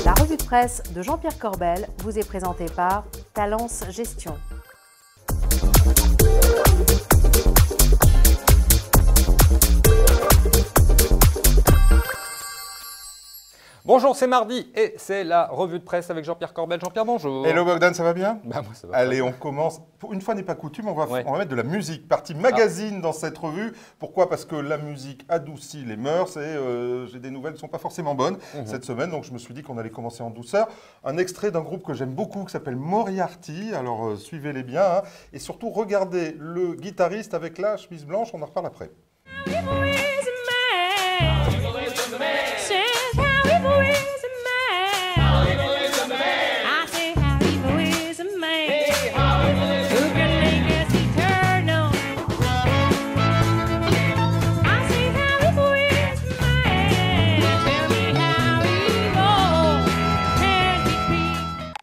La revue de presse de Jean-Pierre Corbel vous est présentée par Talence Gestion. Bonjour, c'est mardi et c'est la revue de presse avec Jean-Pierre Corbel. Jean-Pierre, bonjour. Hello Bogdan, ça va bien? Bah, moi, ça va. Allez, on commence. Pour une fois n'est pas coutume, on va mettre de la musique. Partie magazine dans cette revue. Pourquoi? Parce que la musique adoucit les mœurs et j'ai des nouvelles qui ne sont pas forcément bonnes cette semaine. Donc je me suis dit qu'on allait commencer en douceur. Un extrait d'un groupe que j'aime beaucoup qui s'appelle Moriarty. Alors suivez-les bien. Hein. Et surtout, regardez le guitariste avec la chemise blanche. On en reparle après.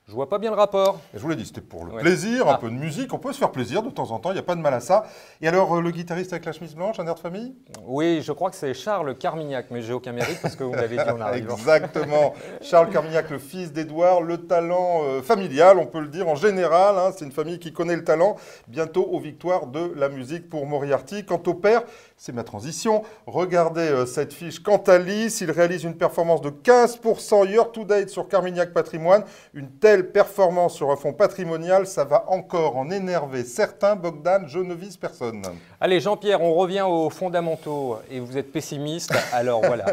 Je vois pas bien le rapport. Je vous l'ai dit, c'était pour le plaisir, un peu de musique. On peut se faire plaisir de temps en temps, il n'y a pas de mal à ça. Et alors, le guitariste avec la chemise blanche, un air de famille? Oui, je crois que c'est Charles Carmignac, mais j'ai aucun mérite parce que vous l'avez dit en arrivant. Exactement. Charles Carmignac, le fils d'Édouard, le talent familial, on peut le dire en général. Hein, c'est une famille qui connaît le talent. Bientôt aux victoires de la musique pour Moriarty. Quant au père, c'est ma transition. Regardez cette fiche. Quant à Lys, il réalise une performance de 15% year to date sur Carmignac Patrimoine. Une telle performance sur un fond patrimonial, ça va encore en énerver certains. Bogdan, je ne vise personne. Allez, Jean-Pierre, on revient aux fondamentaux et vous êtes pessimiste. Alors voilà,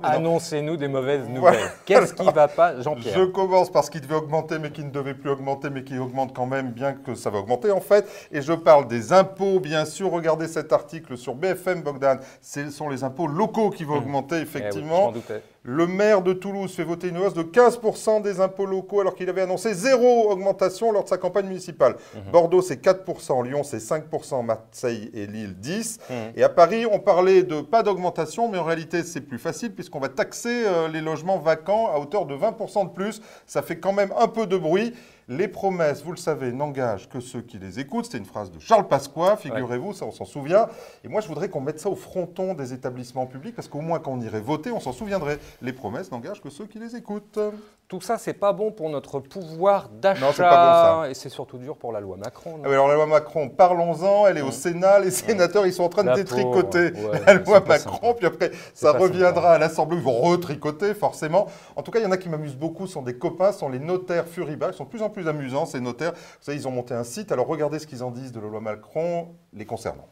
annoncez-nous des mauvaises nouvelles. Qu'est-ce qui ne va pas, Jean-Pierre? Je commence par ce qui devait augmenter, mais qui ne devait plus augmenter, mais qui augmente quand même, bien que ça va augmenter en fait. Et je parle des impôts, bien sûr. Regardez cet article sur BFM, Bogdan. Ce sont les impôts locaux qui vont augmenter, effectivement. Oui, je m'en doutais. Le maire de Toulouse fait voter une hausse de 15% des impôts locaux alors qu'il avait annoncé zéro augmentation lors de sa campagne municipale. Bordeaux, c'est 4%, Lyon, c'est 5%, Marseille et Lille, 10%. Et à Paris, on parlait de pas d'augmentation, mais en réalité, c'est plus facile puisqu'on va taxer les logements vacants à hauteur de 20% de plus. Ça fait quand même un peu de bruit. Les promesses, vous le savez, n'engagent que ceux qui les écoutent. C'était une phrase de Charles Pasqua, figurez-vous, ça on s'en souvient. Et moi, je voudrais qu'on mette ça au fronton des établissements publics, parce qu'au moins, quand on irait voter, on s'en souviendrait. Les promesses n'engagent que ceux qui les écoutent. Tout ça, c'est pas bon pour notre pouvoir d'achat. Non, c'est pas bon, ça. Et c'est surtout dur pour la loi Macron. Ah oui, alors la loi Macron, parlons-en, elle est au Sénat, les sénateurs, ils sont en train de détricoter la loi Macron, puis après, ça reviendra à l'Assemblée, ils vont retricoter, forcément. En tout cas, il y en a qui m'amusent beaucoup, ce sont des copains, ce sont les notaires Furiba, ils sont de plus en plus amusants, ces notaires. Vous savez, ils ont monté un site, alors regardez ce qu'ils en disent de la loi Macron, les concernant.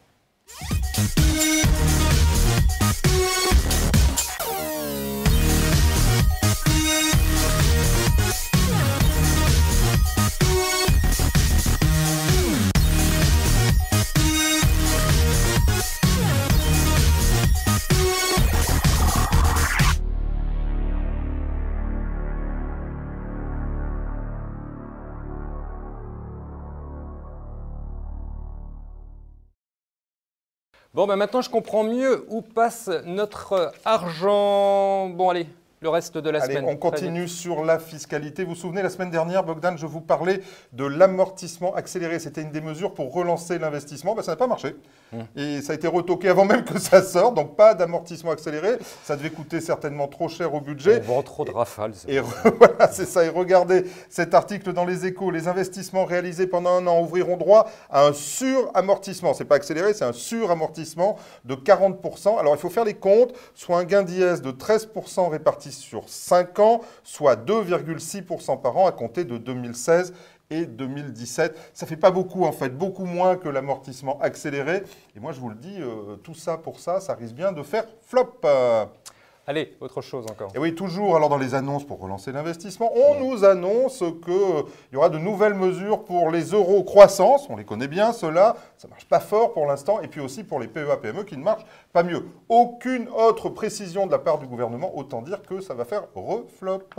Bon, ben maintenant, je comprends mieux où passe notre argent. Bon, allez, le reste de la semaine. On continue sur la fiscalité. Vous vous souvenez, la semaine dernière, Bogdan, je vous parlais de l'amortissement accéléré. C'était une des mesures pour relancer l'investissement. Ben, ça n'a pas marché. Et ça a été retoqué avant même que ça sorte. Donc, pas d'amortissement accéléré. Ça devait coûter certainement trop cher au budget. On vend trop de rafales. Et voilà, c'est ça. Et regardez cet article dans Les Échos. Les investissements réalisés pendant un an ouvriront droit à un suramortissement. Ce n'est pas accéléré, c'est un suramortissement de 40%. Alors, il faut faire les comptes, soit un gain d'IS de 13% réparti sur 5 ans, soit 2,6% par an à compter de 2016 et 2017. Ça ne fait pas beaucoup en fait, beaucoup moins que l'amortissement accéléré. Et moi je vous le dis, tout ça pour ça, ça risque bien de faire flop. Allez, autre chose encore. Et oui, toujours, alors dans les annonces pour relancer l'investissement, on nous annonce qu'il y aura de nouvelles mesures pour les euros croissance, on les connaît bien, ceux-là, ça ne marche pas fort pour l'instant, et puis aussi pour les PEA-PME qui ne marchent pas mieux. Aucune autre précision de la part du gouvernement, autant dire que ça va faire reflop.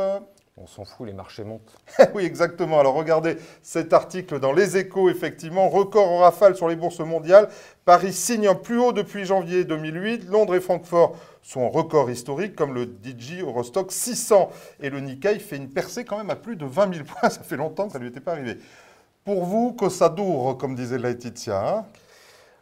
On s'en fout, les marchés montent. Oui, exactement. Alors regardez cet article dans Les Échos, effectivement. Record en rafale sur les bourses mondiales. Paris signe un plus haut depuis janvier 2008. Londres et Francfort sont en record historique, comme le DG Eurostock 600. Et le Nikkei fait une percée quand même à plus de 20 000 points. Ça fait longtemps que ça ne lui était pas arrivé. Pour vous, Cosa duro, comme disait Laetitia, hein?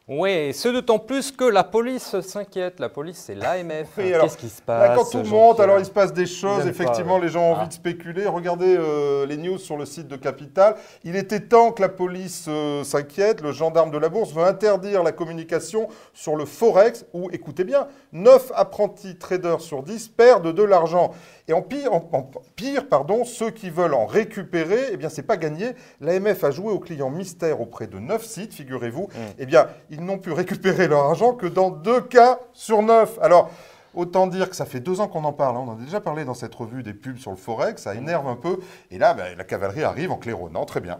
Oui, ce d'autant plus que la police s'inquiète. La police, c'est l'AMF. Oui, qu'est-ce qui se passe? Là, quand tout monte, alors il se passe des choses. J'aime Effectivement, pas, les gens ont envie de spéculer. Regardez les news sur le site de Capital. Il était temps que la police s'inquiète. Le gendarme de la Bourse veut interdire la communication sur le Forex où, écoutez bien, 9 apprentis traders sur 10 perdent de l'argent. Et en pire, ceux qui veulent en récupérer, eh bien, c'est pas gagné. L'AMF a joué aux clients mystères auprès de 9 sites, figurez-vous. Eh bien, ils n'ont pu récupérer leur argent que dans 2 cas sur 9. Alors, autant dire que ça fait 2 ans qu'on en parle. On en a déjà parlé dans cette revue des pubs sur le Forex. Ça énerve un peu. Et là, la cavalerie arrive en claironnant. Très bien.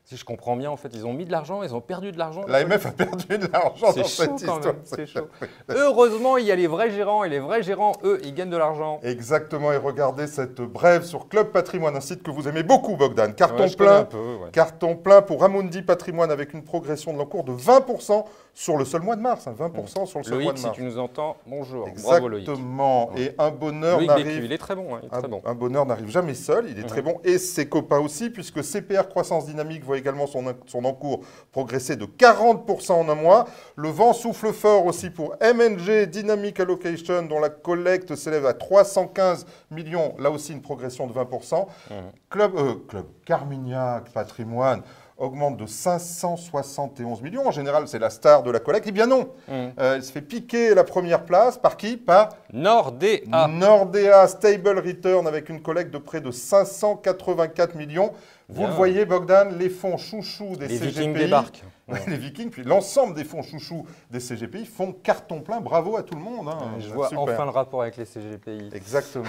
Si je comprends bien, en fait, ils ont mis de l'argent, ils ont perdu de l'argent. L'AMF a perdu de l'argent dans cette histoire. C'est chaud. Heureusement, il y a les vrais gérants, et les vrais gérants, eux, ils gagnent de l'argent. Exactement, et regardez cette brève sur Club Patrimoine, un site que vous aimez beaucoup, Bogdan. Carton Ouais, plein, ouais. Carton plein pour Amundi Patrimoine avec une progression de l'encours de 20% sur le seul mois de mars. 20% sur le seul mois de Loïc, mars. si tu nous entends, bonjour. Exactement. Bravo, Loïc. Et un bonheur Loïc n'arrive... Bécu, il est très bon. Hein, il est très bon. Un bonheur n'arrive jamais seul, il est très bon, et ses copains aussi, puisque CPR Croissance Dynamique voit également son encours progresser de 40% en un mois. Le vent souffle fort aussi pour MNG Dynamic Allocation, dont la collecte s'élève à 315 millions, là aussi une progression de 20%. Club Carmignac Patrimoine augmente de 571 millions. En général, c'est la star de la collecte. Eh bien non, elle se fait piquer la première place. Par qui? Par Nordea. Nordea Stable Return avec une collecte de près de 584 millions. Vous le voyez, Bogdan, les fonds chouchous des CGPI. Les Vikings débarquent. Les Vikings, puis l'ensemble des fonds chouchous des CGPI font carton plein. Bravo à tout le monde. Hein. Je vois Super. enfin le rapport avec les CGPI. Exactement.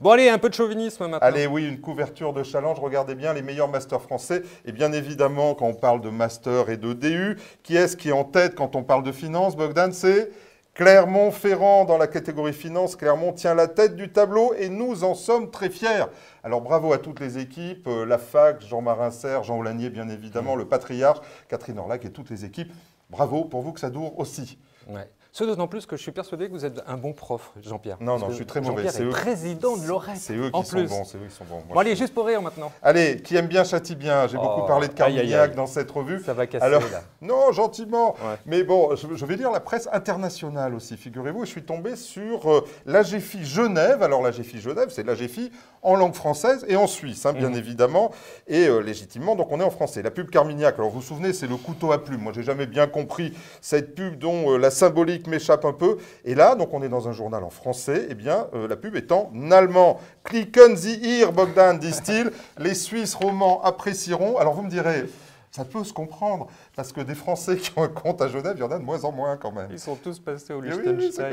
Bon, allez, un peu de chauvinisme maintenant. Allez, oui, une couverture de challenge. Regardez bien les meilleurs masters français. Et bien évidemment, quand on parle de master et de DU, qui est-ce qui est en tête quand on parle de finance, Bogdan? C'est Clermont-Ferrand dans la catégorie finance. Clermont tient la tête du tableau et nous en sommes très fiers. Alors bravo à toutes les équipes, la fac, Jean-Marin Serre, Jean Oulanier bien évidemment, le Patriarche, Catherine Orlac et toutes les équipes. Bravo pour vous que ça dure aussi. Ouais. Ce d'autant plus que je suis persuadé que vous êtes un bon prof, Jean-Pierre. Non, je suis très mauvais. Jean-Pierre est président de l'OREP. C'est eux qui sont bons, c'est eux qui sont bons. Bon, allez, juste pour rire maintenant. Allez, qui aime bien châtie bien. J'ai beaucoup parlé de Carmignac dans cette revue. Ça va casser là. Non, gentiment. Ouais. Mais bon, je vais lire la presse internationale aussi, figurez-vous. Je suis tombé sur l'AGFI Genève. Alors l'AGFI Genève, c'est l'AGFI en langue française et en suisse, hein, bien évidemment. Et légitimement, donc on est en français. La pub Carmignac, alors vous vous souvenez, c'est le couteau à plume. Moi, j'ai jamais bien compris cette pub dont la symbolique m'échappe un peu. Et là, donc on est dans un journal en français, eh bien, la pub est en allemand. Klicken Sie hier, Bogdan, disent-ils. Les Suisses romands apprécieront. Alors vous me direz, ça peut se comprendre, parce que des Français qui ont un compte à Genève, il y en a de moins en moins quand même. Ils sont tous passés au Oui, Liechtenstein.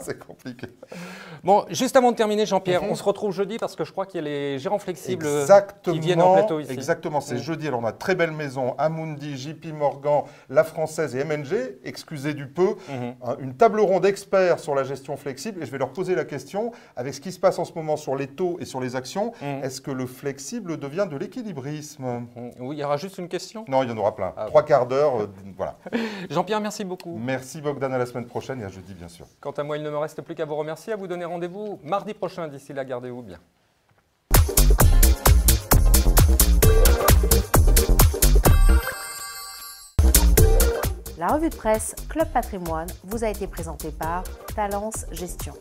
c'est compliqué. Bon, juste avant de terminer, Jean-Pierre, on se retrouve jeudi parce que je crois qu'il y a les gérants flexibles qui viennent en plateau ici. Exactement, c'est jeudi. Alors on a très belle maison, Amundi, JP Morgan, La Française et MNG, excusez du peu, une table ronde d'experts sur la gestion flexible. Et je vais leur poser la question, avec ce qui se passe en ce moment sur les taux et sur les actions, est-ce que le flexible devient de l'équilibrisme? Oui, il y aura juste une question. Non, il y en aura plein. 3 quarts d'heure, voilà. Jean-Pierre, merci beaucoup. Merci Bogdan, à la semaine prochaine et à jeudi bien sûr. Quant à moi, il ne me reste plus qu'à vous remercier, à vous donner rendez-vous mardi prochain. D'ici là, gardez-vous bien. La revue de presse Club Patrimoine vous a été présentée par Talence Gestion.